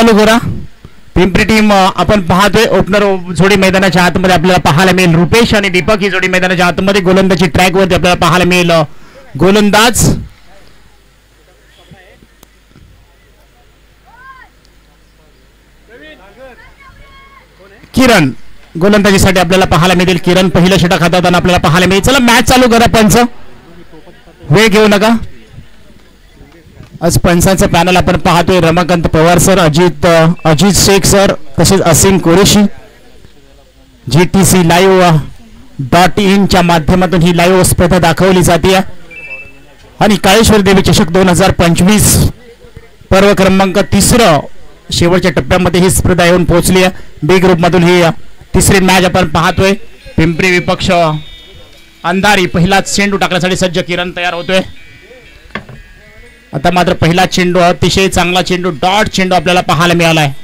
चालू करा. पिंपरी टीम आपण पाहतोय ओपनर जोडी मैदानाच्या आतमध्ये आपल्याला पाहायला मिळेल. रुपेश आणि दीपक ही जोडी मैदानाच्या आतमध्ये गोलंदाजी ट्रॅक वरती आपल्याला पाहायला मिळेल. गोलंदाज किरण गोलंदाजीसाठी आपल्याला पाहायला मिळेल. किरण पहिलं षटक हाताळताना आपल्याला पाहायला मिळेल. चला मॅच चालू करा. पंच वेळ घेऊ नका. आज पंचांचं पॅनल आपण पाहतोय. रमाकांत पवार सर, अजित शेख सर, तसेच असीम कुरेशी. GTC live.in च्या माध्यमातून ही लाईव्ह स्पर्धा दाखवली जाते. आणि काळेश्वर देवी चषक 2025 पर्व क्रमांक 3 शेवटच्या टप्प्यामध्ये ही स्पर्धा येऊन पोहोचली आहे. बी ग्रुप मधून ही तिसरी मॅच आपण पाहतोय. पिंपरी विपक्ष अंधारी. पहिलाच चेंडू टाकण्यासाठी सज्ज किरण तयार होतोय. आता मात्र पहिला चेंडू अतिशय चांगला चेंडू, डॉट चेंडू आपल्याला पाहायला मिळाला आहे.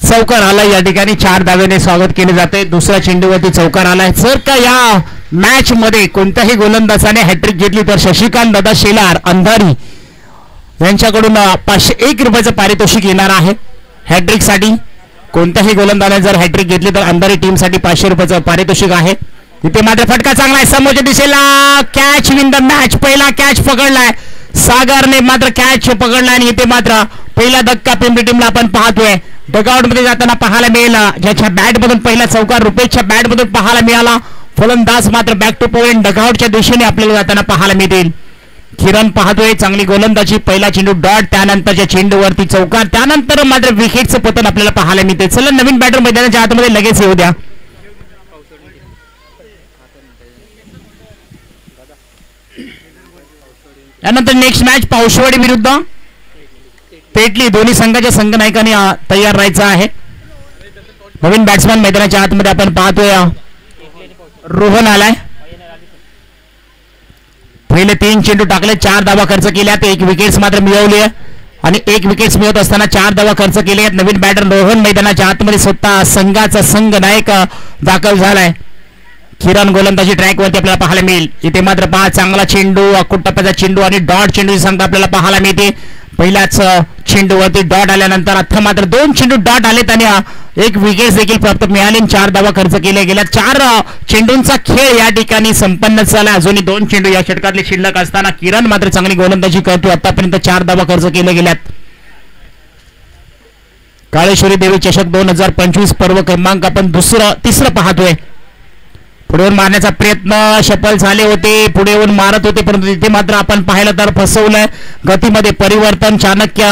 चौकार आलाय. या ठिकाणी 4 धावेने स्वागत केले जाते. दुसऱ्या चेंडूवरती चौकार आलाय. जर का या मॅच मध्ये कोणत्याही गोलंदाजाने हॅट्रिक घेतली तर शशिकांत दादा शेलार अंधारी यांच्याकडून 501 रुपयाचं पारितोषिक येणार आहे. हॅट्रिक साठी कोणत्याही गोलंदाजाने जर हॅट्रिक घेतली तर अंधारी टीम साठी 500 रुपयाचं पारितोषिक आहे. इथे मात्र फटका चांगला आहे. समोरच्या दिशेला कॅच विन द मॅच. पहिला कॅच पकडलाय सागरने, मात्र कॅच पकडला. आणि इथे मात्र पहिला धक्का पिंपरी टीमला आपण पाहतोय. डगआउट मध्ये जाताना पाहायला मिळेल. ज्याच्या बॅट मधून पहिला चौकार रुपेशच्या बॅट मधून पाहायला मिळाला. फलंदाज मात्र बॅक टू पॉइंट डगआउटच्या दिशेने आपल्याला जाताना पाहायला मिळतील. किरण पाहतोय चांगली गोलंदाजी. पहिला चेंडू डॉट, त्यानंतरच्या चेंडूवरती चौकार, त्यानंतर मात्र विकेटचं पतन आपल्याला पाहायला मिळते. चला नवीन बॅटर मैदानाच्या आतमध्ये लगेच येऊ द्या. यानंतर नेक्स्ट मॅच पावशेवाडी विरुद्ध पेटली. दोन्ही संघाच्या संघनायकांनी तयार राहायचं आहे. नवीन बॅट्समॅन मैदानाच्या आतमध्ये आपण पाहतोय. रोहन आलाय. पहिले 3 चेंडू टाकले, 4 धावा खर्च केल्यात, 1 विकेट्स मात्र मिळवली आहे. आणि 1 विकेट्स मिळवत असताना 4 धावा खर्च केले आहेत. नवीन बॅटर रोहन मैदानाच्या आतमध्ये स्वतः संघाचा संघ नायक दाखल झालाय. किरण गोलंदाजी ट्रॅक वरती आपल्याला पाहायला मिळेल. इथे मात्र 5 चांगला चेंडू, अकुट टप्प्याचा चेंडू आणि डॉट चेंडूची संख्या आपल्याला पाहायला मिळते. पहिल्याच चेंडूवरती डॉट आल्यानंतर आता मात्र 2 चेंडू डॉट आलेत आणि 1 विकेट देखील प्राप्त मिळाले. 4 धावा खर्च केल्या गेल्या. 4 चेंडूंचा खेळ या ठिकाणी संपन्न झाला. अजूनही 2 चेंडू या षटकातले शिल्लक असताना किरण मात्र चांगली गोलंदाजी करतो. आतापर्यंत 4 धावा खर्च केल्या गेल्यात. काळेश्वरी देवी चषक 2025 पर्व क्रमांक आपण तिसरं पाहतोय. पुढे येऊन मारण्याचा प्रयत्न सफल झाले होते. पुढे येऊन मारत होते, परंतु तिथे मात्र आपण पाहिलं तर फसवलंय. गतीमध्ये परिवर्तन, चाणक्य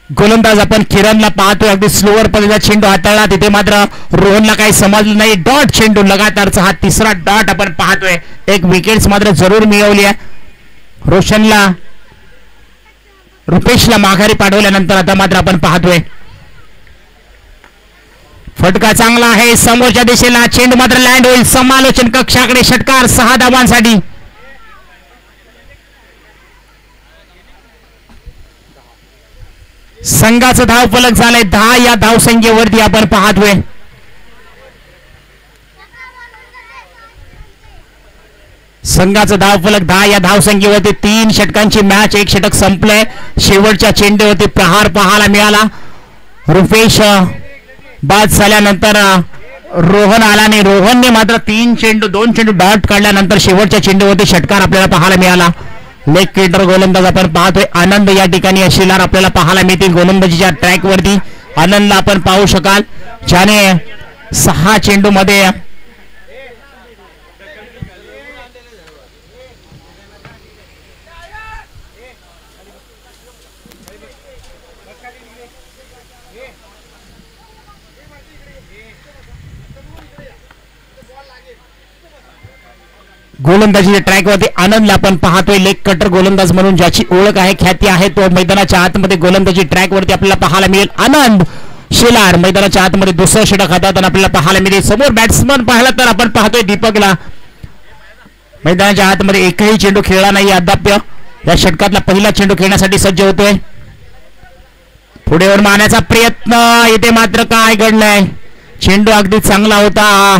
गोलंदाज आपण किरणला पाहतोय. अगदी स्लोअर पद्धतीचा चेंडू हाताळला. तिथे मात्र रोहनला काही समजलं नाही. डॉट चेंडू, लगातारचा हा तिसरा डॉट आपण पाहतोय. 1 विकेट्स मात्र जरूर मिळवली आहे. रोशनला रुपेशला माघारी पाठवल्यानंतर आता मात्र आपण पाहतोय फटका चांगला आहे. समोरच्या दिशेला चेंडू मात्र लँड होईल. समालोचन कक्षाकडे षटकार 6 धावांसाठी. संघाचा धाव फलक झालाय 10. या धावसंख्येवरती आपण पाहतोय. संघाचा धाव फलक 10. या धावसंख्येवरती 3 षटकांची मॅच. 1 षटक संपलंय. शेवटच्या चेंडूवरती प्रहार पाहायला मिळाला. रुपेश बाद झाल्यानंतर रोहन आला आणि रोहनने मात्र 2 चेंडू डॉट काढल्यानंतर शेवटच्या चेंडूवरती षटकार आपल्याला पाहायला मिळाला. लेग क्रिकेटर गोलंदाज आपण पाहतोय. आनंद या ठिकाणी अशिलार आपल्याला पाहायला मिळतील. गोलंदाजीच्या ट्रॅक वरती आनंदला आपण पाहू शकाल, ज्याने 6 चेंडूमध्ये गोलंदाजीच्या ट्रॅक वरती आनंदला आपण पाहतोय. लेग कटर गोलंदाज म्हणून ज्याची ओळख आहे, ख्याती आहे, तो मैदानाच्या आतमध्ये गोलंदाजी ट्रॅक वरती आपल्याला पाहायला मिळेल. आनंद शेलार मैदानाच्या आतमध्ये दुसरं षटक हातात आपल्याला पाहायला मिळते. समोर बॅट्समन पाहिला तर आपण पाहतोय दीपकला. मैदानाच्या आतमध्ये एकही चेंडू खेळला नाही अद्याप. या षटकातला पहिला चेंडू खेळण्यासाठी सज्ज होतोय. पुढे वर मारण्याचा प्रयत्न, इथे मात्र काय घडलंय. चेंडू अगदी चांगला होता,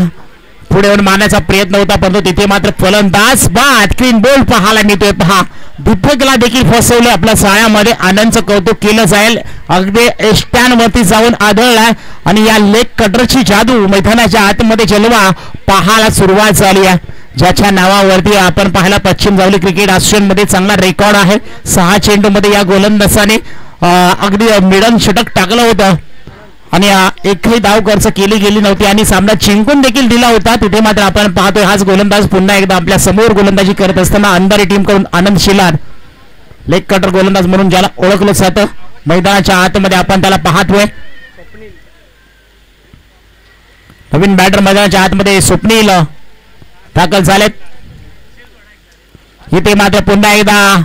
पुढे वर मारण्याचा प्रयत्न होता, परंतु तिथे मात्र फलंदाज बाद क्लीन बॉल पाहायला मिळतोय. पहा दीपकला देखील फसवले आपल्या साळ्यामध्ये. आनंदचं कौतुक केलं जाईल. अगदी स्टँड वरती जाऊन आदळलाय आणि या लेग कटरची जादू मैदानाच्या आतमध्ये जलवा पाहायला सुरुवात झाली आहे. ज्याच्या नावावरती आपण पाहिला पश्चिम जावली क्रिकेट असोसिएशन मध्ये चांगला रेकॉर्ड आहे. 6 चेंडू मध्ये या गोलंदाजाने अगदी मिडन षटक टाकलं होतं आणि एकही धाव खर्च केली गेली नव्हती आणि सामना जिंकून देखील दिला होता. तिथे मात्र आपण पाहतोय हाच गोलंदाज पुन्हा एकदा आपल्या समोर गोलंदाजी करत असताना अंधारी टीम कडून आनंद शेलार लेग कटर गोलंदाज म्हणून ज्याला ओळखलं जातं मैदानाच्या आतमध्ये आपण त्याला पाहतोय. नवीन बॅटर मैदानाच्या आतमध्ये स्वप्नील दाखल झालेत. इथे मात्र पुन्हा एकदा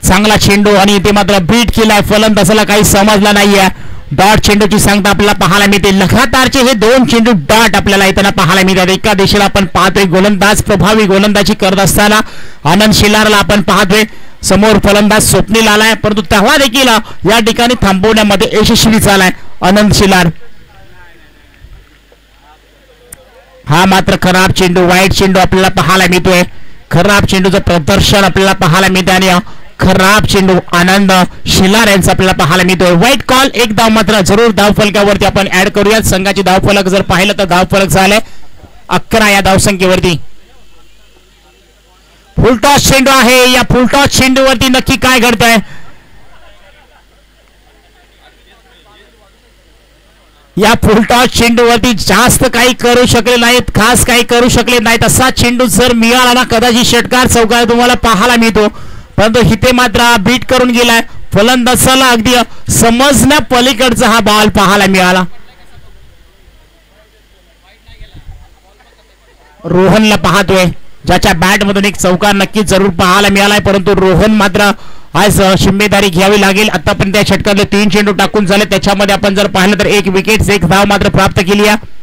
चांगला चेंडू आणि इथे मात्र बीट केलाय. फलंदाजाला काही समजला नाहीये. डॉट चेंडूची सांगता आपल्याला पाहायला मिळते. लगातारचे हे 2 चेंडू डॉट आपल्याला येताना पाहायला मिळतात. एका दिशेला आपण पाहतोय गोलंदाज प्रभावी गोलंदाजी करत असताना आनंद शेलारला आपण पाहतोय. समोर फलंदाज स्वप्नील आलाय, परंतु तेव्हा देखील या ठिकाणी थांबवण्यामध्ये यशस्वी झालाय आनंद शेलार. हा मात्र खराब चेंडू, वाईट चेंडू आपल्याला पाहायला मिळतोय. खराब चेंडूचं प्रदर्शन आपल्याला पाहायला मिळते आणि खराब चेंडू आनंद शेलार यांचा आपल्याला पाहायला मिळतोय. White call. एक धाव मात्र जरूर धावफलकावरती आपण ऍड करूयात. संघाची धावफलक जर पाहिलं तर धावफलक झालाय 11 या धावसंख्येवरती. फुलटॉस चेंडू आहे. या फुलटॉस चेंडूवरती नक्की काय घडतंय. या फुलटॉस चेंडूवरती जास्त काही करू शकले नाहीत, खास काही करू शकले नाहीत. असा चेंडू जर मिळाला ना कदाचित षटकार चौकार तुम्हाला पाहायला मिळतो, परंतु इथे मात्र बीट करून गेलाय. फलंदाजाला अगदी समजण्या पलीकडचा हा बॉल पाहायला मिळाला. रोहनला पाहतोय ज्याच्या बॅट मधून एक चौकार नक्कीच जरूर पाहायला मिळालाय, परंतु रोहन मात्र आज शिम्मेदारी घ्यावी लागेल. आतापर्यंत त्या षटकातले 3 चेंडू टाकून झाले, त्याच्यामध्ये आपण जर पाहिलं तर 1 विकेट 1 धाव मात्र प्राप्त केली आहे.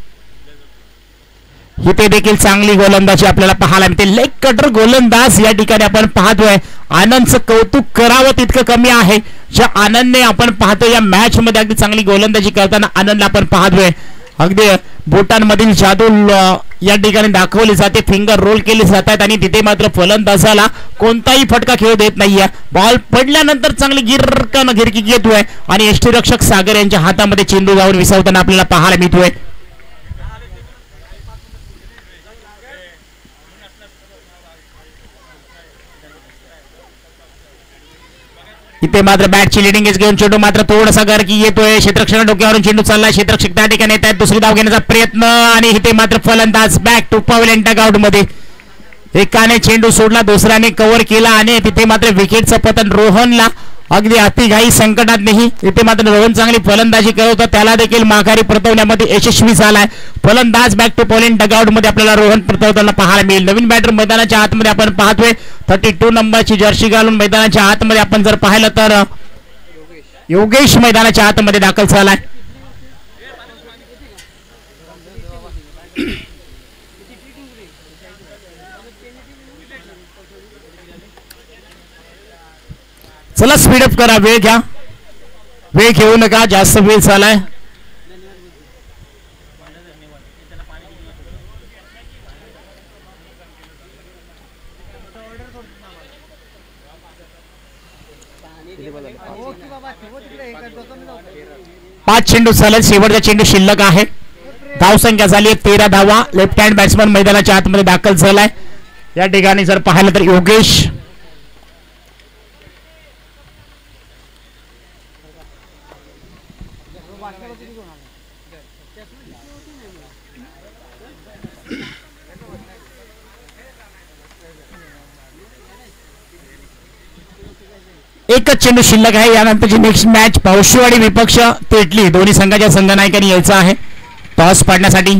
इथे देखील चांगली गोलंदाजी आपल्याला पाहायला मिळते. लेग कटर गोलंदाज या ठिकाणी आपण पाहतोय. आनंदचं कौतुक करावं तितकं कमी आहे. ज्या आनंदने आपण पाहतोय या मॅच मध्ये अगदी चांगली गोलंदाजी करताना आनंदला आपण पाहतोय. अगदी बोटांमधील जादू या ठिकाणी दाखवली जाते, फिंगर रोल केले जातात आणि तिथे मात्र फलंदाजाला कोणताही फटका खेळू देत नाहीये. बॉल पडल्यानंतर चांगली गिरकी घेतोय आणि यष्टीरक्षक सागर यांच्या हातामध्ये चेंडू जाऊन विसावताना आपल्याला पाहायला मिळतोय. इथे मात्र बॅटची लिडिंग एज घेऊन चेंडू मात्र थोडासा गरकी येतोय. क्षेत्ररक्षक डोक्यावरून चेंडू चाललाय. क्षेत्ररक्षक त्या ठिकाणी येत आहेत. दुसरी धाव घेण्याचा प्रयत्न आणि इथे मात्र फलंदाज बॅक टू पवेलियन डगआउट मध्ये. एकाने चेंडू सोडला, दुसऱ्याने कव्हर केला आणि तिथे मात्र विकेटचं पतन रोहनला अगदी अतिघाई संकटात नाही. इथे मात्र रोहन चांगली फलंदाजी करत होता, त्याला देखील माघारी परतवण्यामध्ये यशस्वी झालाय. फलंदाज बॅक टू पवेलियन डगआउट मध्ये आपल्याला रोहन परतवताना पाहायला मिळेल. नवीन बॅटर मैदानाच्या आतमध्ये आपण पाहतोय. 32 नंबरची जर्सी घालून मैदानाच्या आतमध्ये आपण जर पाहिलं तर योगेश मैदानाच्या आतमध्ये दाखल झालाय. चला स्पीडअप करा, वेळ घ्या, वेळ घेऊ नका, जास्त वेळ झालाय. पाच चेंडू झाले, शेवटचा चेंडू शिल्लक आहे. धावसंख्या झाली 13 धावा. लेफ्ट हँड बॅट्समन मैदानाच्या आतमध्ये दाखल झालाय. या ठिकाणी जर पाहिलं तर योगेश एकच चेंडू शिल्लक आहे. यानंतरची नेक्स्ट मॅच पावशीवाडी विपक्ष तेटली. दोन्ही संघाच्या संघनायकांनी यायचं आहे टॉस पाडण्यासाठी.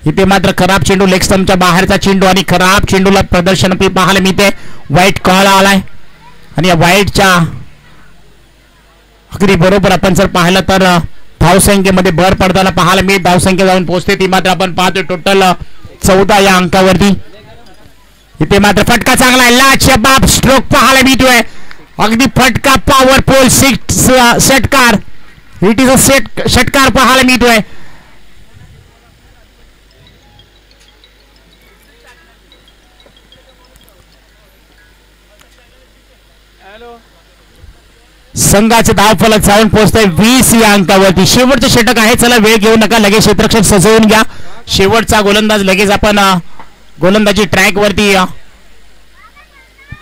इथे मात्र खराब चेंडू, लेग स्टंपच्या बाहेरचा चेंडू आणि खराब चेंडूला प्रदर्शन आपल्याला पाहायला मिळते. वाईट कॉल आलाय आणि या वाईटच्या अगदी बरोबर आपण जर पाहिलं तर धावसंख्येमध्ये भर पडताना पाहायला मिळत. धावसंख्या जाऊन पोहोचते ती मात्र आपण पाहतोय टोटल 14 या अंकावरती. इथे मात्र फटका चांगला आहे. लाच बाप स्ट्रोक पाहायला मिळतोय. अगदी फटका पॉवरफुल षटकार. इट इज अ षटकार पाहायला मिळतोय. संघाचे धावफलक जाऊन पोहोचतोय 20 या अंकावरती. शेवटचे षटक आहे. चला वेळ घेऊ नका, लगेच क्षेत्ररक्षक सजवून घ्या. शेवटचा गोलंदाज लगेच आपण गोलंदाजी ट्रॅक वरती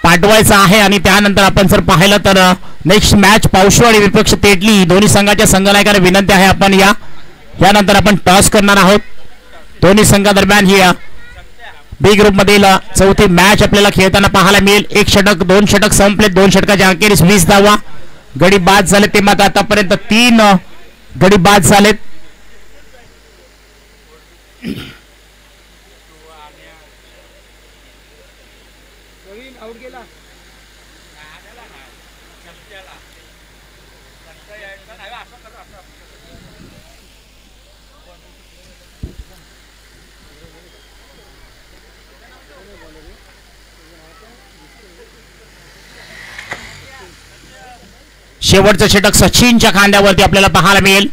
पाठवायचा आहे. आणि त्यानंतर आपण जर पाहिलं तर नेक्स्ट मॅच पावशू आणि विपक्ष तेटली दोन्ही संघाच्या संघनायकांना विनंती आहे आपण यानंतर आपण टॉस करणार आहोत. दोन्ही संघादरम्यान ही बी ग्रुप मधील चौथी मॅच आपल्याला खेळताना पाहायला मिळेल. 1 षटक 2 षटक संपले. 2 षटकाच्या अखेरीस 20 धावा. गडी बाद झाले ते मात्र आतापर्यंत 3 गडी बाद झालेत. शेवटचं षटक सचिनच्या खांद्यावरती आपल्याला पाहायला मिळेल.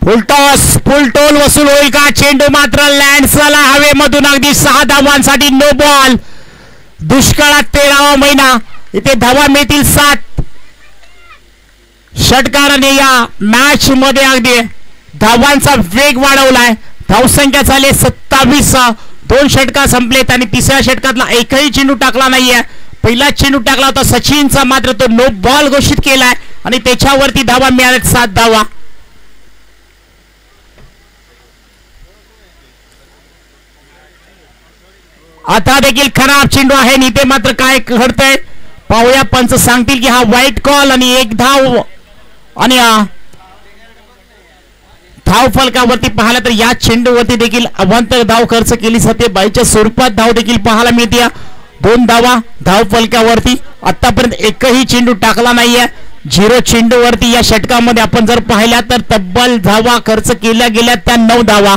फुलटोल वसूल होईल का? चेंडू मात्र लँड झाला हवेमधून. अगदी 6 धावांसाठी नो बॉल. दुष्काळात 13वा महिना. इथे धावा मिळतील 7. षटकाराने या मॅच मध्ये अगदी धावांचा वेग वाढवलाय. धावसंख्या झाली 27. 2 षटका संपलेत आणि तिसऱ्या षटकातला एकही चेंडू टाकला नाहीये. पहिला चेंडू टाकला होता सचिनचा, मात्र तो नो बॉल घोषित केलाय आणि त्याच्यावरती धावा मिळाल्यात 7 धावा. आता देखील खराब चेंडू आहे. इथे मात्र काय घडतंय पाहूया. पंच सांगतील की हा वाईट कॉल आणि 1 धाव. आणि धाव फलकावरती पाहिलं तर या चेंडूवरती देखील अवांतर धाव खर्च केली जाते. बाईच्या स्वरूपात धाव देखील पाहायला मिळते. 2 धावा धाव फलकावरती. आतापर्यंत एकही चेंडू टाकला नाहीये. 0 चेंडूवरती या षटकामध्ये आपण जर पाहिल्या तर तब्बल धावा खर्च केल्या गेल्या त्या 9 धावा.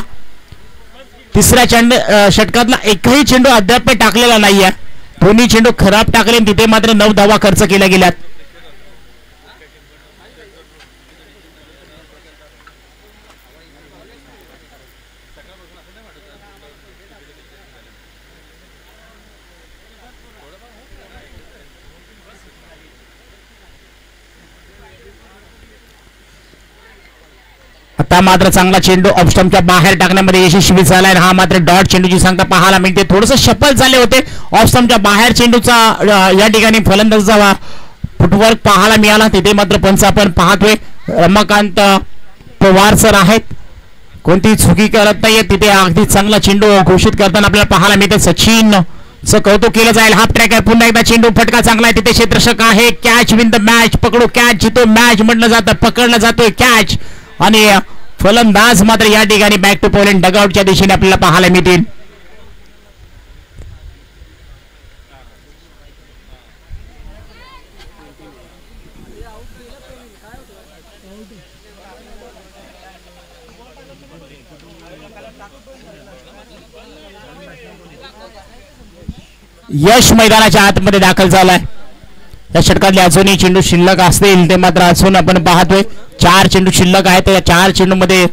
तिसऱ्या षटकातला एकही चेंडू अद्याप टाकलेला नाहीये. दोन्ही चेंडू खराब टाकले. तिथे मात्र 9 धावा खर्च केल्या गेल्यात. आता मात्र चांगला चेंडू ऑफस्टंपच्या बाहेर टाकण्यामध्ये यशस्वी झालाय. हा मात्र डॉट चेंडूची संख्या पाहायला मिळते. थोडंसं शफल झाले होते. ऑफस्टंपच्या बाहेर चेंडूचा या ठिकाणी फलंदाजाचा फुटवर्क पाहायला मिळाला. तिथे मात्र पंच आपण पाहतोय रमाकांत पवार सर आहेत. कोणती चुकी करत नाहीये. तिथे अगदी चांगला चेंडू घोषित करताना आपल्याला पाहायला मिळते. सचिनचं कौतुक केलं जाईल. हाफ ट्रॅकर पुन्हा एकदा चेंडू फटका चांगला आहे. तिथे क्षेत्ररक्षक आहे. Catch win the match. पकडो कॅच जितो मॅच म्हटलं जातं. पकडला जातोय कॅच. आणि फलंदाज मात्र या ठिकाणी बॅक टू पोलंड डगआउटच्या दिशेने आपल्याला पाहायला मिळतील. यश मैदानाच्या आतमध्ये दाखल झालाय. या षटकातले अजूनही चेंडू शिल्लक असतील ते मात्र अजून आपण पाहतोय. 4 चेंडू शिल्लक आहेत. या 4 चेंडू मध्ये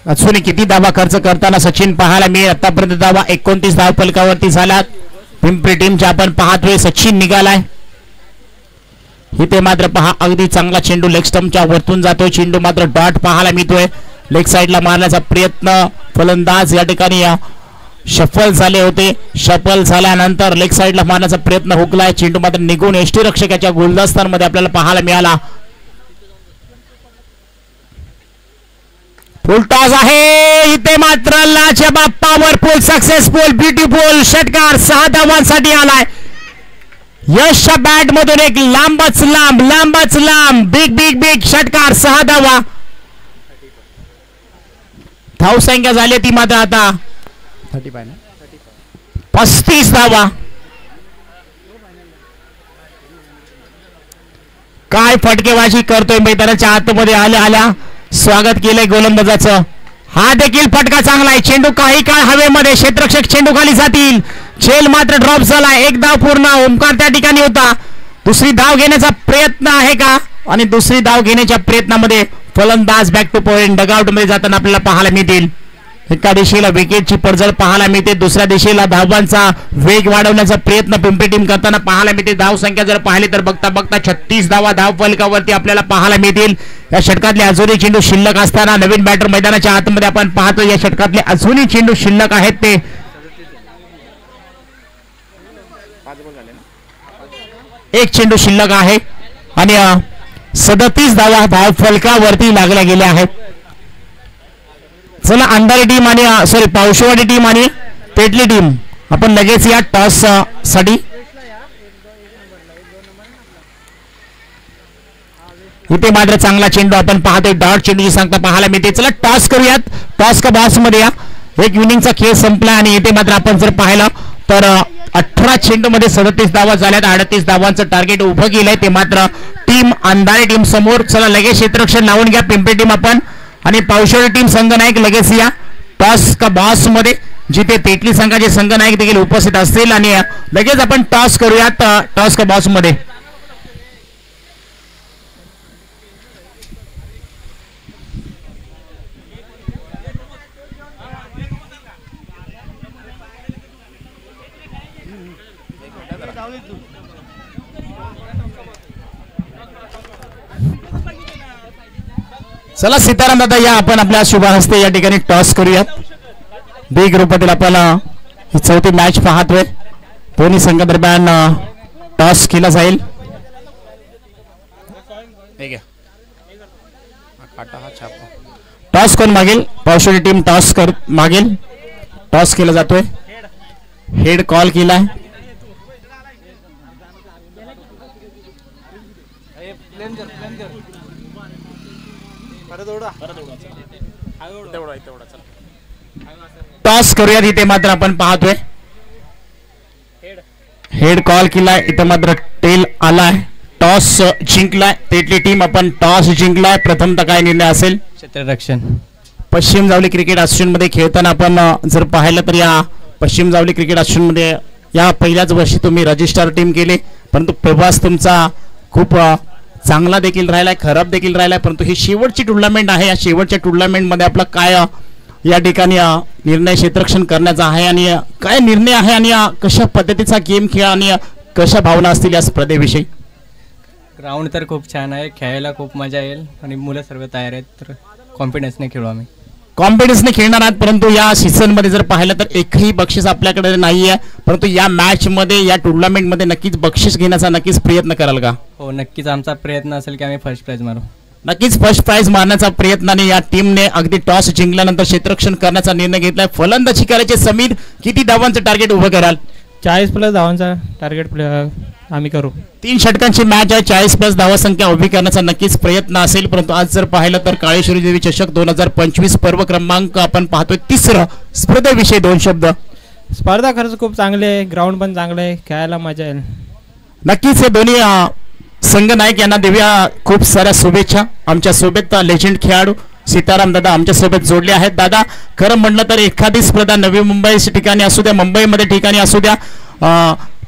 अजून किती धावा खर्च करताना सचिन पाहायला मिळेल. आतापर्यंत धावा 29 धाव फलकावरती झाल्यात. पिंपरी टीमच्या आपण पाहतोय सचिन निघालाय. इथे मात्र पहा अगदी चांगला चेंडू लेग स्टंपच्या वरतून जातोय. चेंडू मात्र डॉट पाहायला मिळतोय. लेग साइडला मारण्याचा प्रयत्न. फलंदाज या ठिकाणी शफल झाले होते. शफल झाल्यानंतर लेग साइडला मारण्याचा प्रयत्न हुकलाय. चेंडू मात्र निघून एष्टी रक्षकाच्या गोलंदाजस्थानमध्ये आपल्याला पाहायला मिळाला. फुल टॉस आहे. इथे मात्र लाजवाब पॉवरफुल सक्सेसफुल ब्युटिफुल षटकार 6 धावांसाठी आलाय. यशच्या बॅट मधून एक लांबच लांब बिग बिग बिग षटकार 6 धावा. धावसंख्या झाली ती मात्र आता 35 धावा. काय फटकेबाजी करतोय मैदानाच्या आतमध्ये आल्या स्वागत केलंय गोलंदाजाचं. हा देखील फटका चांगला आहे. चेंडू काही काळ हवेमध्ये, क्षेत्ररक्षक चेंडू खाली जातील. झेल मात्र ड्रॉप झाला. एक धाव पूर्ण. ओमकार त्या ठिकाणी होता. दुसरी धाव घेण्याचा प्रयत्न आहे का? आणि दुसरी धाव घेण्याच्या प्रयत्नामध्ये फलंदाज बॅक टू पॉइंट डगआउट मध्ये जाताना आपल्याला पाहायला मिळतील. एका दिशेला विकेटची पडझड पाहायला मिळते, दुसऱ्या दिशेला धावांचा वेग वाढवण्याचा प्रयत्न पिंपरी टीम करताना पाहायला मिळते. धाव संख्या जर पाहिली तर बघता बघता 36 धावा धाव फलकावरती आपल्याला पाहायला मिळतील. या षटकातले अजूनही चेंडू शिल्लक असताना नवीन बॅटर मैदानाच्या आतमध्ये आपण पाहतो या षटकातले अजूनही चेंडू शिल्लक आहेत. ते एक चेंडू शिल्लक आहे आणि 37 धावा धाव फलकावरती लागल्या गेल्या आहेत. चला अंधारी टीम आणि पावशेवाडी टीम आणि पेटली टीम आपण लगेच या टॉस साठी इथे मात्र चांगला चेंडू आपण पाहतोय. डॉट चेंडूची सांगता पाहायला मिळते. चला टॉस करूयात. टॉस का बॉस मध्ये या एक इनिंगचा खेळ संपला आणि इथे मात्र आपण जर पाहिलं तर 18 चेंडू मध्ये 37 धावा झाल्यात. 38 धावांचं टार्गेट उभं केलंय ते मात्र टीम अंधारी टीम समोर. चला लगेच क्षेत्ररक्षण लावून घ्या पिंपरी टीम आपण आणि पावशेवाडी टीम संघनायक लगेच या टॉस का बॉस मध्ये, जिथे पेटली संघाचे संघनायक देखील उपस्थित असतील आणि लगेच आपण टॉस करूयात टॉस का बॉस मध्ये. चला सीताराम दादा या आपण आपल्या शुभ हस्ते या ठिकाणी टॉस करूयात. बी ग्रुपातील आपल्याला ही चौथी मॅच पाहतोय. दोन्ही संघादरम्यान टॉस केला जाईल. टॉस कोण मागेल? पावशेवाडी टीम टॉस मागेल. टॉस केला जातोय. हेड कॉल केलाय. टॉस करूयात. इथे मात्र आपण पाहतोय हेड कॉल केलाय. इथे मात्र टेल आलाय. टॉस जिंकलाय पेटली टीम. आपण टॉस जिंकलाय. प्रथमतः काय निर्णय असेल? क्षेत्ररक्षण. पश्चिम जावली क्रिकेट असोसिएशन मध्ये खेळताना आपण जर पाहिलं तर या पश्चिम जावली क्रिकेट असोसिएशन मध्ये या पहिल्याच वर्षी तुम्ही रजिस्टर टीम केले, परंतु प्रवास तुमचा खूप चांगला देखील राहिलाय, खराब देखील राहिलाय. परंतु ही शेवटची टुर्नामेंट आहे. या शेवटच्या टुर्नामेंट मध्ये आपला काय या ठिकाणी निर्णय क्षेत्ररक्षण करण्याचा आहे आणि काय निर्णय आहे आणि कशा पद्धतीचा गेम खेळ आणि कशा भावना असतील या स्पर्धेविषयी? ग्राउंड तर खूप छान आहे, खेळायला खूप मजा येईल आणि मुलं सर्व तयार आहेत, तर कॉन्फिडन्सने खेळू आम्ही. कॉन्फिडन्सने खेळणार आहात, परंतु या सीझन मध्ये जर पाहिलं तर एकही बक्षीस आपल्याकडे नाही आहे, परंतु या मॅच मध्ये या टुर्नामेंट मध्ये नक्कीच बक्षीस घेण्याचा नक्कीच प्रयत्न कराल का? हो नक्कीच, आमचा प्रयत्न असेल की आम्ही फर्स्ट प्राइज मारू. नक्कीच फर्स्ट प्राइज मारण्याचा प्रयत्नाने या टीमने अगदी टॉस जिंकल्यानंतर क्षेत्ररक्षण करण्याचा निर्णय घेतलाय. फलंदाजी करायचे. समीर, किती धावांचं टार्गेट उभं कराल? 40+ धावांचा टार्गेट आम्ही करू. 3 षटकांची मॅच आहे. 40+ धावा संख्या उभी करण्याचा नक्कीच प्रयत्न असेल. परंतु आज जर पाहिलं तर काळेश्वरी देवी चषक 2025 पर्व क्रमांक आपण पाहतोय 3रं. स्पर्धेविषयी 2 शब्द. स्पर्धा खरंच खूप चांगली आहे, ग्राउंड पण चांगलं आहे, खेळायला मजा येईल. नक्कीच हे दोन्ही संघ नायक यांना देऊया खूप साऱ्या शुभेच्छा. आमच्या सोबत लेजेंड खेळाडू सीताराम दादा आमच्या सोबत जोडले आहेत. दादा, खरं म्हटलं तर एखादी स्पर्धा नवी मुंबई ठिकाणी असू द्या, मुंबईमध्ये ठिकाणी असू द्या,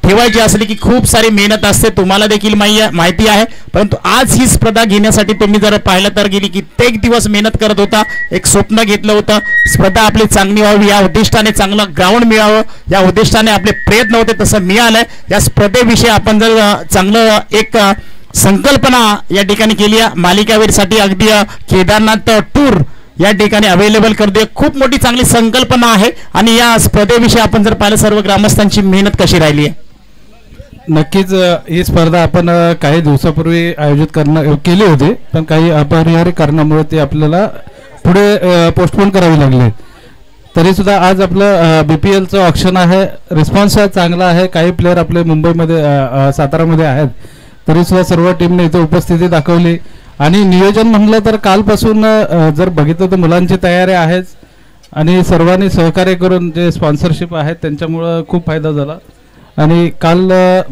ठेवायची असली की खूप सारी मेहनत असते, तुम्हाला देखील माहिती आहे. परंतु आज ही स्पर्धा घेण्यासाठी तुम्ही जर पाहिलं तर गेली कित्येक दिवस मेहनत करत होता, एक स्वप्न घेतलं होतं, स्पर्धा आपली चांगली व्हावी या उद्दिष्टाने, चांगलं ग्राउंड मिळावं या उद्दिष्टाने आपले प्रयत्न होते, तसं मिळालंय. या स्पर्धेविषयी आपण जर चांगलं एक संकल्पना या ठिकाणी केली आहे, मालिकावीरसाठी अगदी केदारनाथ टूर या ठिकाणी अवेलेबल करते, खूप मोठी चांगली संकल्पना आहे. आणि या स्पर्धेविषयी आपण जर पाहिलं सर्व ग्रामस्थांची मेहनत कशी राहिली आहे? नक्कीच ही स्पर्धा आपण काही दिवसापूर्वी आयोजित केली होती, पण काही अपरिहार्य कारणामुळे ते आपल्याला पुढे पोस्टपोन करावी लागले. तरी सुद्धा आज आपलं BPLचं ऑप्शन आहे, रिस्पॉन्स चांगला आहे. काही प्लेयर आपले मुंबईमध्ये सातारामध्ये आहेत, तरी सुद्धा सर्व टीमने इथे उपस्थिती दाखवली. आणि नियोजन म्हणलं तर कालपासून जर बघितलं तर मुलांची तयारी आहेच, आणि सर्वांनी सहकार्य करून जे स्पॉन्सरशिप आहेत त्यांच्यामुळं खूप फायदा झाला. आणि काल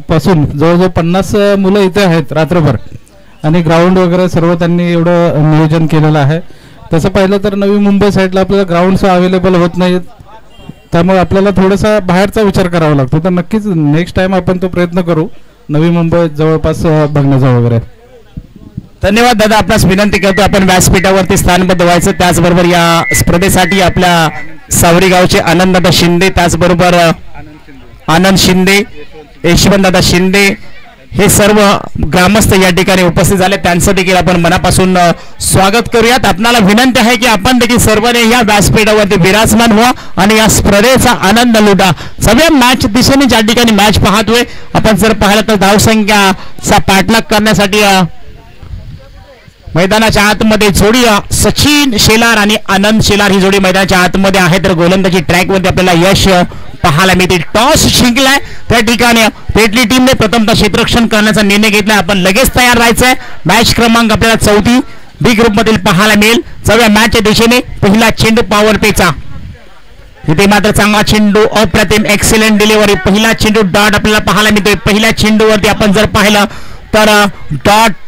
पासून जवळजवळ 50 मुलं इथे आहेत रात्रभर, आणि ग्राउंड वगैरे सर्व त्यांनी एवढं नियोजन केलेलं आहे. तसं पाहिलं तर नवी मुंबई साईडला आपल्याला ग्राउंड्स अवेलेबल होत नाहीत, त्यामुळे आपल्याला थोडासा बाहेरचा विचार करावा लागतो. तर नक्कीच नेक्स्ट टाइम आपण तो प्रयत्न करू नवी मुंबई जवळपास बघण्याचा वगैरे. धन्यवाद दादा. आपणास विनंती करतो आपण व्यासपीठावरती स्थानबद्ध व्हायचं. त्याचबरोबर या स्पर्धेसाठी आपल्या सावरी गावचे आनंददादा शिंदे, त्याचबरोबर आनंद शिंदे, यशवंतदादा शिंदे हे सर्व ग्रामस्थ या ठिकाणी उपस्थित झाले. त्यांचं देखील आपण मनापासून स्वागत करूयात. आपणाला विनंती आहे की आपण देखील सर्वांनी या व्यासपीठावरती विराजमान व्हा आणि या स्पर्धेचा आनंद लुटा. सगळ्या मॅच दिशेने ज्या ठिकाणी मॅच पाहतोय आपण जर पाहिलं तर धावसंख्याचा पाठलाग करण्यासाठी मैदानाच्या आतमध्ये जोडी सचिन शेलार आणि आनंद शेलार ही जोडी मैदानाच्या आतमध्ये आहे. तर गोलंदाजी ट्रॅकवरती आपल्याला यश पाहायला मिळते. टॉस जिंकलाय त्या ठिकाणी पेटली टीमने प्रथमतः क्षेत्ररक्षण करण्याचा निर्णय घेतलाय. आपण लगेच तयार राहायचंय. मॅच क्रमांक आपल्याला 4 बी ग्रुप मधील पाहायला मिळेल. चौथ्या मॅचच्या दिशेने पहिला चेंडू पॉवर पेचा. इथे मात्र चांगला चेंडू, अप्रतिम एक्सिलेंट डिलिव्हरी. पहिला चेंडू डॉट आपल्याला पाहायला मिळतोय. पहिल्या चेंडूवरती आपण जर पाहिलं तर डॉट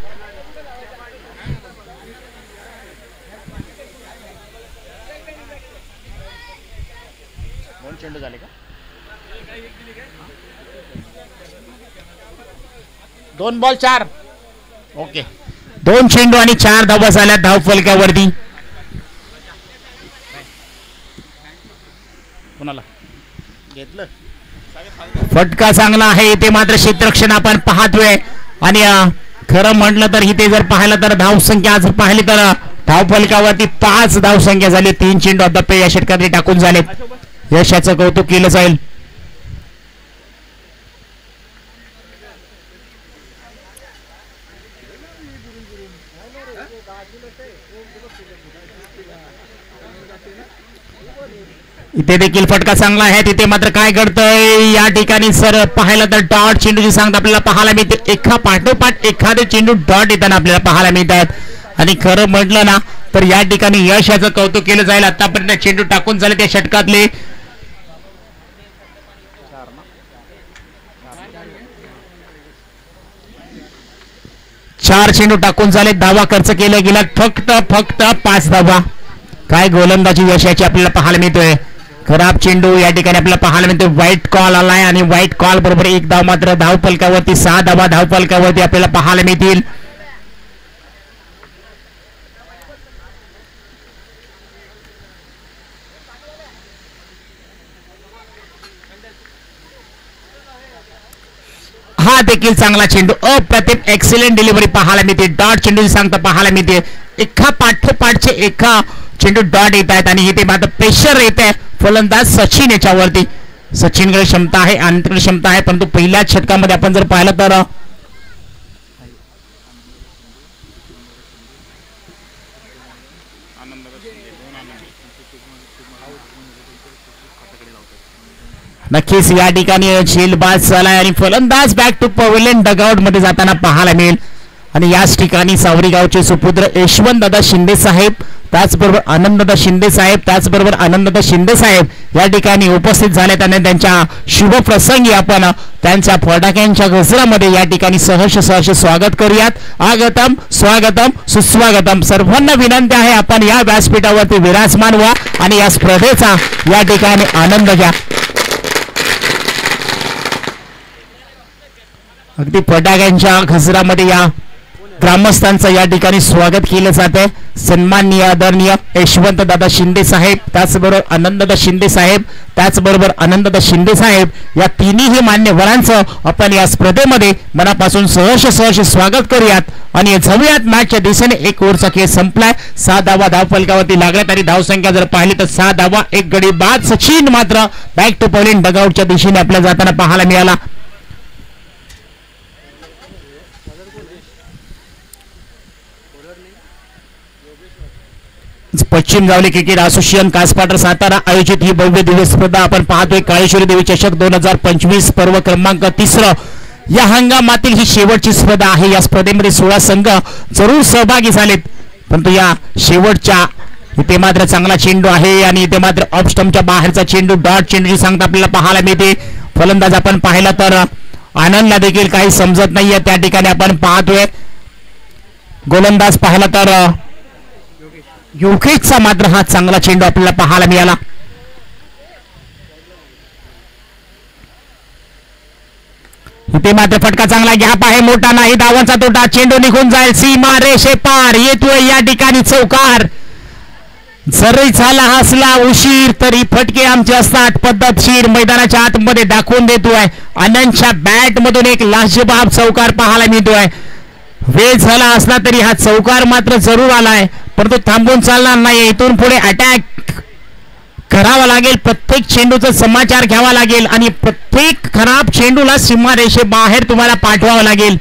चेंडू झाले का 2 बॉल 4. ओके, 2 चेंडू आणि 4 धावा झाल्या धाव फलकावरती. कोणाला घेतलं फटका चांगला आहे. इथे मात्र क्षेत्ररक्षण आपण पाहतोय आणि खरं म्हटलं तर इथे जर पाहिलं तर धाव संख्या आज पाहिली तर धाव फलकावरती 5 धाव संख्या झाली. 3 चेंडू अद्याप या षटकाने टाकून झाले. यशाचं कौतुक केलं जाईल. इथे देखील फटका चांगला आहे. तिथे मात्र काय घडतंय या ठिकाणी सर पाहायला तर डॉट चेंडूची सांगता आपल्याला पाहायला मिळते. एका पाठोपाठ एखादे चेंडू डॉट येताना आपल्याला पाहायला मिळतात. आणि खरं म्हटलं ना तर या ठिकाणी यशाचं कौतुक केलं जाईल. आतापर्यंत चेंडू टाकून झाले त्या षटकातले. चार चेंडू टाकून झाले. धावा खर्च केला गेला फक्त 5 धावा. काय गोलंदाजी यशाची आपल्याला पाहायला मिळतोय. खराब चेंडू या ठिकाणी आपल्याला पाहायला मिळतोय. व्हाईट कॉल आलाय आणि व्हाईट कॉल बरोबर 1 धाव मात्र धाव फलकावरती. 6 धावा धाव फलकावरती आपल्याला पाहायला मिळतील. हा देखील चांगला चेंडू, अप्रतिम एक्सिलेंट डिलिव्हरी पाहायला मिळते. डॉट चेंडू सांगता पाहायला मिळते. एका पाठोपाठचे एका चेंडू डॉट येत आहेत आणि इथे मात्र प्रेशर येत आहे फलंदाज सचिन याच्यावरती. सचिनकडे क्षमता आहे, आनंदकडे क्षमता आहे, परंतु पहिल्याच षटकामध्ये आपण जर पाहिलं तर नक्कीच या ठिकाणी झेलबाज झालाय आणि फलंदाज बॅक टू पवेलियन डगआउट मध्ये जाताना पाहायला मिळेल. आणि याच ठिकाणी सावरी गावचे सुपुत्र यशवंतदादा शिंदे साहेब, त्याचबरोबर आनंददादा शिंदे साहेब, त्याचबरोबर आनंददादा शिंदे साहेब या ठिकाणी उपस्थित झालेत आणि त्यांच्या शुभ प्रसंगी आपण त्यांच्या फटाक्यांच्या गजरामध्ये या ठिकाणी सहर्ष स्वागत करूयात. आगतम स्वागतम सुस्वागतम. सर्वांना विनंती आहे आपण या व्यासपीठावरती विराजमान व्हा आणि या स्पर्धेचा या ठिकाणी आनंद घ्या. अगदी फटाक्यांच्या गजरामध्ये या ग्रामस्थांचं या ठिकाणी स्वागत केलं जाते. सन्माननीय आदरणीय यशवंतदादा शिंदे साहेब, त्याचबरोबर आनंददादा शिंदे साहेब, त्याचबरोबर आनंददादा शिंदे साहेब या तिन्ही मान्यवरांचं आपण या स्पर्धेमध्ये मनापासून सहर्ष स्वागत करूयात आणि जाऊयात मॅचच्या दिशेने. 1 ओव्हरचा खेळ संपलाय. 6 धावा धाव फलकावरती लागल्यात आणि धावसंख्या जर पाहिली तर 6 धावा 1 गडी बाद. सचिन मात्र बॅक टू पवेलियन डगआउटच्या दिशेने आपल्याला जाताना पाहायला मिळाला. पश्चिम जावली क्रिकेट असोसिएशन कासपाटर सातारा आयोजित ही भव्य दिवस स्पर्धा आपण पाहतोय. काळेश्वरी देवी चषक 2025 पर्व क्रमांक 3. या हंगामातील ही शेवटची स्पर्धा आहे. या स्पर्धेमध्ये 16 संघ जरूर सहभागी झालेत, परंतु या शेवटच्या इथे मात्र चांगला चेंडू आहे आणि इथे मात्र ऑफ स्टंपच्या बाहेरचा चेंडू डॉट चेंडूची सांगता आपल्याला पाहायला मिळते. फलंदाज आपण पाहिला तर आनंदला देखील काही समजत नाहीये. त्या ठिकाणी आपण पाहतोय गोलंदाज पाहिला तर योगेशचा मात्र हा चांगला चेंडू आपल्याला पाहायला मिळाला. इथे मात्र फटका चांगला गॅप आहे, मोठा नाही, धावांचा तोटा, चेंडू निघून जाईल, सीमा रेषे पार येतोय या ठिकाणी चौकार. जरी झाला असला उशीर तरी फटके आमचे असतात पद्धतशीर मैदानाच्या आतमध्ये दाखवून देतोय. आनंदच्या बॅट मधून एक लाजवाब चौकार पाहायला मिळतोय. वेळ झाला असला तरी हा चौकार मात्र जरूर आलाय, परंतु थांबून चालणार नाही. इथून पुढे अटॅक करावा लागेल, प्रत्येक चेंडूचा समाचार घ्यावा लागेल आणि प्रत्येक खराब चेंडूला सीमारेषे बाहेर तुम्हाला पाठवावं लागेल.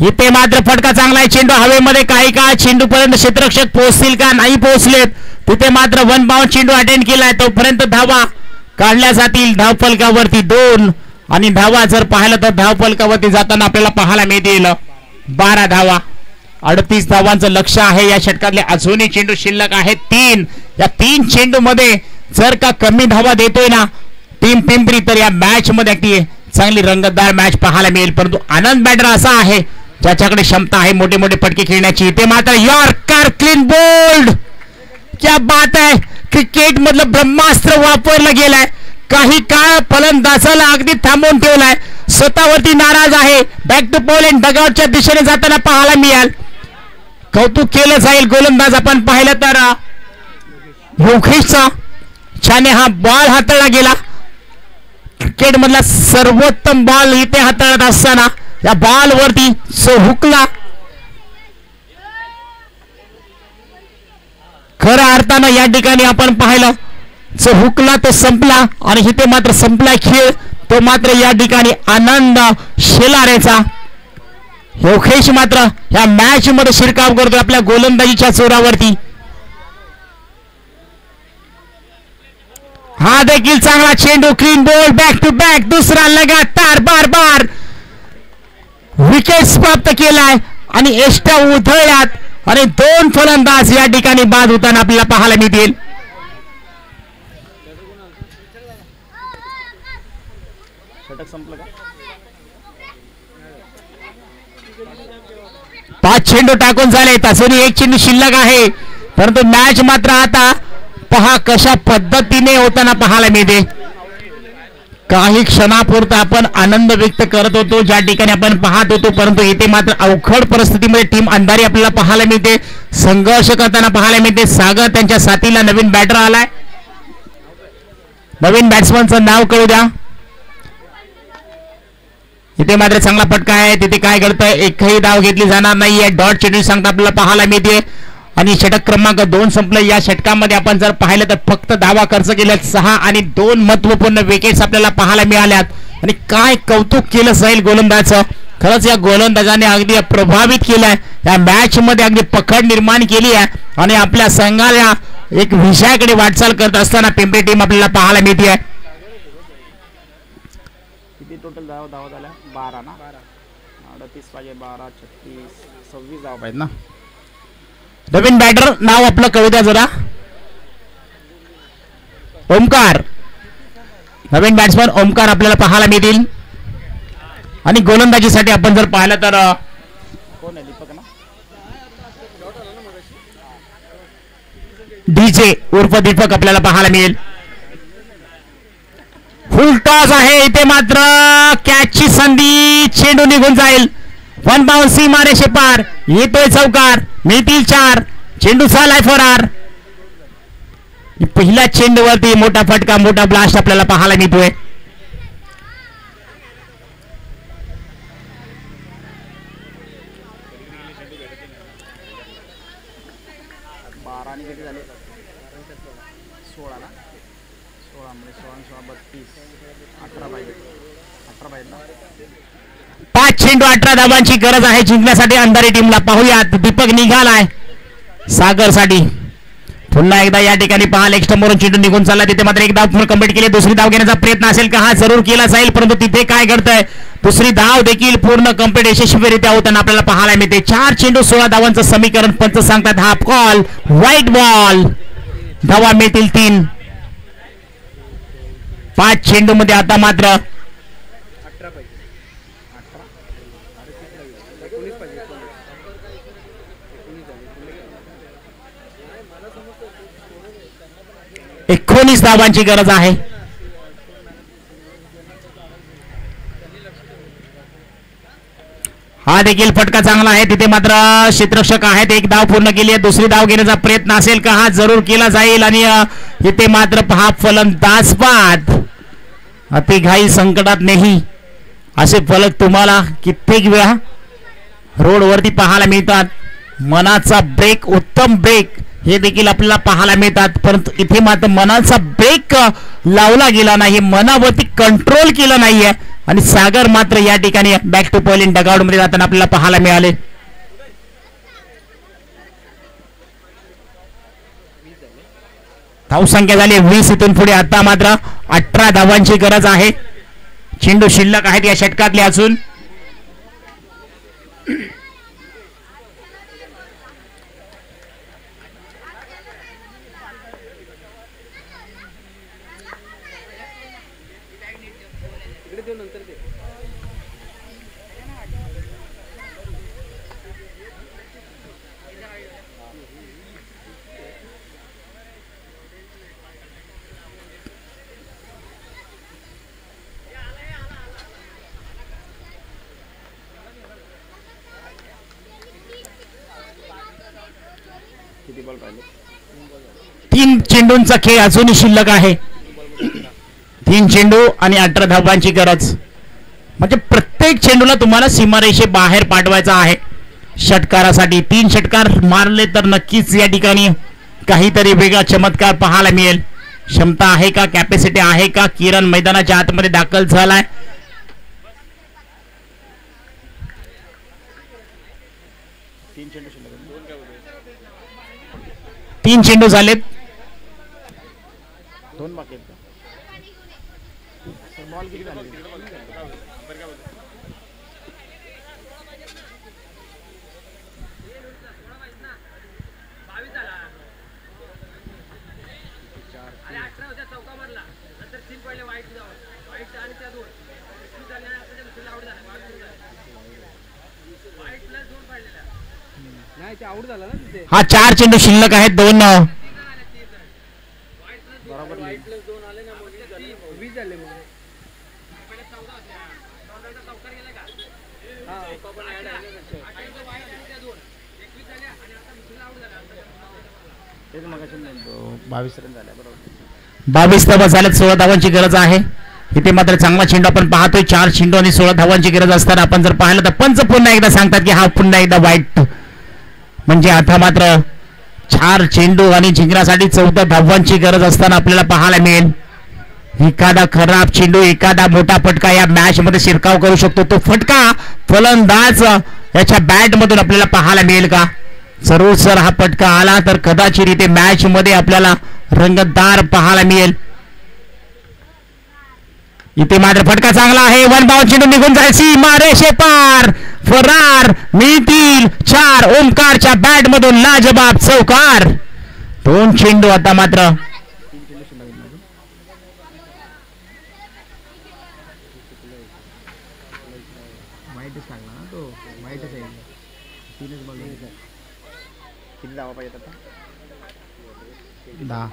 इथे मात्र फटका चांगला आहे, चेंडू हवेमध्ये, काही काळ चेंडू पर्यंत क्षेत्ररक्षक पोहोचतील का नाही पोहोचलेत. तिथे मात्र 1 बाउंड चेंडू अटेंड केलाय, तोपर्यंत धावा काढल्या जातील. धावफलकावरती 2 आणि धावा जर पाहिलं तर धावफलकावरती जाताना आपल्याला पाहायला मिळतील 12 धावा. 38 धावांचं लक्ष आहे या षटकातले. अजूनही चेंडू शिल्लक आहे 3. या 3 चेंडू मध्ये जर का कमी धावा देतोय ना टीम पिंपरी तर या मॅच मध्ये अगदी चांगली रंगतदार मॅच पाहायला मिळेल. परंतु आनंद बॅटर असा आहे ज्याच्याकडे क्षमता आहे मोठे मोठे फटके खेळण्याची. ते मात्र यॉर्कर क्लीन बोल्ड, क्या बात आहे. क्रिकेट मधलं ब्रह्मास्त्र वापरलं गेलाय. काही काळ फलंदाजाला अगदी थांबवून ठेवलाय, स्वतःवरती नाराज आहे. बॅक टू पोलंड डगआउटच्या दिशेने जाताना पाहायला मिळाल. कौतुक केलं जाईल. गोलंदाज आपण पाहिलं तर योगेशचा छाने हा बॉल हाताळला गेला. क्रिकेट मधला सर्वोत्तम बॉल इथे हाताळत असताना या बॉल वरती हुकला. खऱ्या अर्थानं या ठिकाणी आपण पाहिलं जो हुकला तो संपला आणि इथे मात्र संपला खेळ. तो मात्र या ठिकाणी आनंद शेलारेचा. योगेश मात्र या मॅच मध्ये शिरकाव करतो आपल्या गोलंदाजीच्या जोरावरती. हा देखील चांगला चेंडू, clean ball, back to back, दुसरा लगातार बार विकेट्स प्राप्त केलाय आणि एष्टा उधळल्यात आणि 2 फलंदाज या ठिकाणी बाद होताना आपल्याला पाहायला मिळतील. पाच चेंडू टाकून झाले, अजूनही 1 चेंडू शिल्लक आहे. परंतु मॅच मात्र आता पहा कशा पद्धतीने होताना पाहायला मिळते. काही क्षणापुरता आपण आनंद व्यक्त करत होतो ज्या ठिकाणी आपण पाहत होतो, परंतु इथे मात्र अवघड परिस्थितीमध्ये टीम अंधारी आपल्याला पाहायला मिळते, संघर्ष करताना पाहायला मिळते. सागर त्यांच्या साथीला नवीन बॅटर आलाय. नवीन बॅट्समनचं नाव कळू द्या. इथे मात्र चांगला फटका आहे. तिथे काय घडतंय, एकही धाव घेतली जाणार नाहीये. डॉट चेंडू सांगता आपल्याला पाहायला मिळते आणि षटक क्रमांक 2 संपलं. या षटकामध्ये आपण जर पाहिलं तर फक्त धावा खर्च केल्यात 6 आणि 2 महत्वपूर्ण विकेट्स आपल्याला पाहायला मिळाल्यात. आणि काय कौतुक केलं जाईल गोलंदाजाचं. खरंच या गोलंदाजाने अगदी प्रभावित केलंय या मॅच मध्ये, अगदी पकड निर्माण केली आहे आणि आपल्या संघाला एक विजयाकडे वाटचाल करत असताना पिंपरी टीम आपल्याला पाहायला मिळते. किती टोटल धावा झाल्या? 12 ना. 38 पाहिजे, 12, 36, 26 धावा पाहिजे ना. नवीन बॅटर नाव आपलं कळू द्या जरा. ओमकार, नवीन बॅट्समन ओमकार आपल्याला पाहायला मिळतील. आणि गोलंदाजीसाठी आपण जर पाहिलं तर कोण आहे? दीपक ना. डीजे उर्फ दीपक आपल्याला पाहायला मिळेल. फुल टॉस आहे. इथे मात्र कॅचची संधी, चेंडू निघून जाईल. 1 बाउंड सीमारेषे पार, येतोय चौकार, मिळतील 4. चेंडू झालाय फरार. पहिल्या चेंडूवरती मोठा फटका, मोठा ब्लास्ट आपल्याला पाहायला मिळतोय. पाच चेंडू 18 धावांची गरज आहे जिंकण्यासाठी अंधारी टीमला. पाहूयात, दीपक निघालाय सागर साठी. पुन्हा एकदा या ठिकाणी पहा लेग स्टंपवरून चेंडू निघून चालला. तिथे मात्र एक धाव कंप्लीट केली. दुसरी धाव घेण्याचा प्रयत्न असेल का? हा जरूर केला जाईल, परंतु तिथे काय घडतंय, दुसरी धाव देखील पूर्ण कंप्लीट यशस्वीरित्या होताना आपल्याला पाहायला मिळते. 4 चेंडू 16 धावांचं समीकरण. पंच सांगतात हाफ कॉल, व्हाईट बॉल. धावा मिळतील 3. 5 चेंडू मध्ये आता मात्र एकोणीस धावांची गरज आहे. हा देखील फटका चांगला आहे. तिथे मात्र क्षेत्ररक्षक आहेत. एक धाव पूर्ण केली आहे. दुसरी धाव घेण्याचा प्रयत्न असेल का? हा जरूर केला जाईल. आणि इथे मात्र हा फलंदाज बाद. अतिघाई संकटात नाही असे फलक तुम्हाला कित्येक वेळा रोडवरती पाहायला मिळतात. मनाचा ब्रेक, उत्तम ब्रेक हे देखील आपल्याला पाहायला मिळतात. परंतु इथे मात्र मनाचा ब्रेक लावला गेला नाही, मनावरती कंट्रोल केला नाहीये. आणि सागर मात्र या ठिकाणी बॅक टू पॉइंट डगआउट मध्ये जाताना आपल्याला पाहायला मिळाले. धावसंख्या झाली 20. इथून पुढे आता मात्र 18 धावांची गरज आहे. चेंडू शिल्लक आहेत या षटकातले अजून. किती बॉल पाहिले? 3 चेंडूंचा खेळ अजूनही शिल्लक आहे. 3 चेंडू आणि 18 धावांची गरज. म्हणजे प्रत्येक चेंडूला तुम्हाला सीमारेषे बाहेर पाठवायचा आहे षटकारासाठी. 3 षटकार मारले तर नक्कीच या ठिकाणी काहीतरी वेगळा चमत्कार पाहायला मिळेल. क्षमता आहे का? कॅपॅसिटी आहे का? किरण मैदानाच्या आतमध्ये दाखल झालाय. तीन चेंडू झालेत. 2 बाकी आहेत. बॉल किती झाले? हा 4 चेंडू शिल्लक आहेत. 2 22 रन झाले. बरोबर 22 धावा झाल्यात. 16 धावांची गरज आहे. इथे मात्र चांगला चेंडू आपण पाहतोय. 4 चेंडू आणि 16 धावांची गरज असताना आपण जर पाहिलं तर पंच पुन्हा एकदा सांगतात की हा पुन्हा एकदा वाईट. म्हणजे आता मात्र 4 चेंडू आणि जिंकण्यासाठी 14 धावांची गरज असताना आपल्याला पाहायला मिळेल. एखादा खराब चेंडू, एखादा मोठा फटका या मॅच मध्ये शिरकाव करू शकतो. तो फटका फलंदाज याच्या बॅट मधून आपल्याला पाहायला मिळेल का? जरूर सर हा फटका आला तर कदाचित इथे मॅच मध्ये आपल्याला रंगतदार पाहायला मिळेल. इथे मात्र फटका चांगला आहे. 1 बाउंड चेंडू निघून जाईल. सीमा रेषे पार फरार. मिळतील 4. ओमकारच्या बॅट मधून लाजबाब चौकार. 2 चेंडू आता मात्र किती धावा पाहिजेत आता? 10.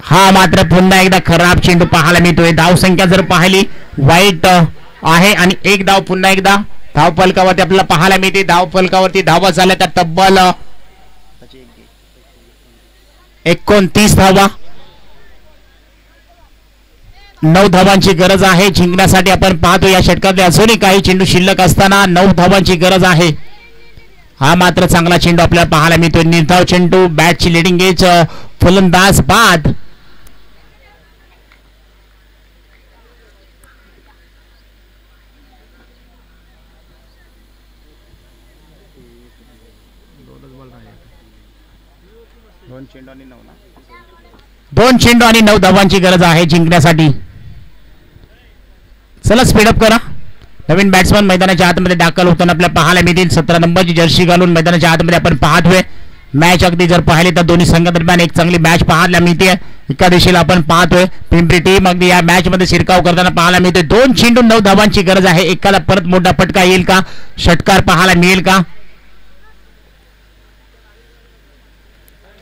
हा मात्र पुन्हा एकदा खराब चेंडू पाहायला मिळतोय. धावसंख्या जर पाहिली वाईट आहे आणि 1 धाव पुन्हा एकदा धाव फलकावरती आपल्याला पाहायला मिळते. धाव फलकावरती धावा झाल्या तर तब्बल 29 धावा. 9 धावांची गरज आहे जिंकण्यासाठी. आपण पाहतो या षटकातले अजूनही काही चेंडू शिल्लक असताना 9 धावांची गरज आहे. हा मात्र चांगला चेंडू आपल्याला पाहायला मिळतोय. निर्धाव चेंडू, बॅटची लिडिंग एज, फलंदाज बाद. चेंडू आणि 9 ना. 2 चेंडू आणि 9 धावांची गरज आहे जिंकण्यासाठी. चला स्पीडअप करा. नवीन बॅट्समन मैदानाच्या आतमध्ये दाखल होताना आपल्याला पाहायला मिळतील. 17 नंबरची जर्सी घालून मैदानाच्या आतमध्ये आपण पाहतोय. मॅच अगदी जर पाहिले तर दोन्ही संघादरम्यान एक चांगली मॅच पाहायला मिळते. एका दिशेला आपण पाहतोय पिंपरी टीम अगदी या मॅच मध्ये शिरकाव करताना पाहायला मिळते. 2 चेंडू 9 धावांची गरज आहे. एकाला परत मोठा फटका येईल का, षटकार पाहायला मिळेल का.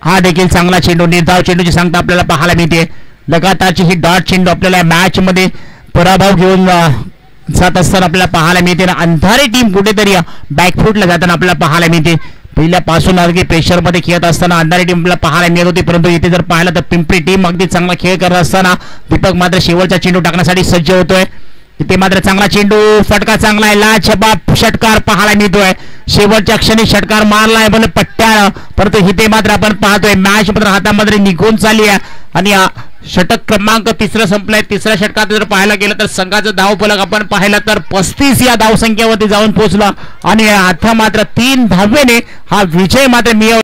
हा देखील चांगला चेंडू, निर्धाव चेंडूची सांगता आपल्याला पाहायला मिळते. लगातारची ही डॉट चेंडू आपल्याला मॅच मध्ये पराभव घेऊन जात असताना आपल्याला पाहायला मिळते. अंधारी टीम कुठेतरी बॅकफुटला जाताना आपल्याला पाहायला मिळते. पहिल्यापासून अगदी प्रेशर मध्ये खेळत असताना अंधारी टीम आपल्याला पाहायला मिळत होती, परंतु इथे जर पाहिलं तर पिंपरी टीम अगदी चांगला खेळ करत असताना दीपक मात्र शेवटचा चेंडू टाकण्यासाठी सज्ज होतोय. इथे मात्र चांगला चेंडू, फटका चांगला आहे, लाजवाब षटकार पाहायला मिळतोय. शेवटच्या क्षणी षटकार मारलाय भले पट्ट्या, परंतु इथे मात्र आपण पाहतोय मॅच मात्र हातामध्ये निघून चालली आहे आणि षटक क्रमांक 3 संपलाय. तिसऱ्या षटकात जर पाहायला गेलं तर संघाचं धावफलक आपण पाहिलं तर 35 या धावसंख्येवरती जाऊन पोहोचला आणि आता मात्र 3 धावेने हा विजय मात्र मिळवला.